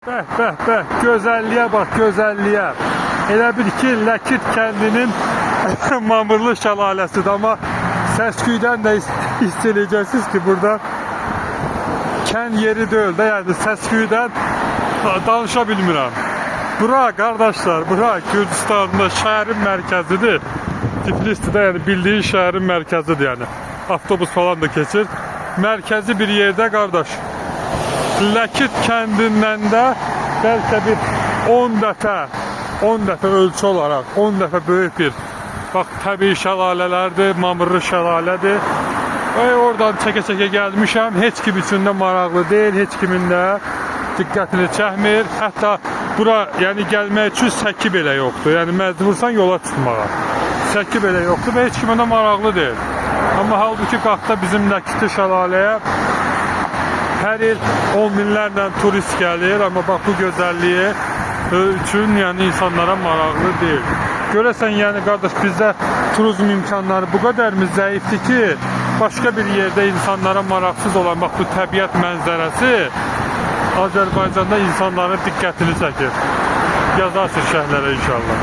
Bəh, gözəlliyə bax, gözəlliyə. Elə bil ki, Ləkit kəndinin mamırlı şəlaləsidir, amma səsküydən də hiss edəcəksiniz ki, burada kənd yeri deyil də, yəni səsküydən danışa bilmirəm. Bura, qardaşlar, bura Gürcüstan'da şəhərin mərkəzidir. Tiflis'də, yəni bildiğin şəhərin mərkəzidir, yəni. Avtobus falan da keçir. Mərkəzi bir yerdə, qardaş. Ləkit kəndindən də bəlkə bir 10 dəfə ölçü olaraq, 10 dəfə böyük bir, bax, təbii şəlalələrdir, mamırlı şəlalədir. Oradan çəkə-çəkə gəlmişəm, heç kim üçün də maraqlı deyil, heç kimin də diqqətini çəkmir. Hətta bura, yəni gəlmək üçün səki belə yoxdur, yəni məcbursan yola çıxmağa. Səki belə yoxdur və heç kimə də maraqlı deyil. Amma halbuki qatda bizim Ləkiti şəlaləyə hər il 10 minlərlə turist gəlir, amma bax bu gözəlliyi üçün yəni insanlara maraqlı deyil. Görəsən, yəni qardaş, bizdə turizm imkanları bu qədər mi zəifdir ki, başqa bir yerdə insanlara maraqsız olan bax bu təbiət mənzərəsi Azərbaycanda insanların diqqətini çəkir. Yazarsın şəhərlərə inşallah.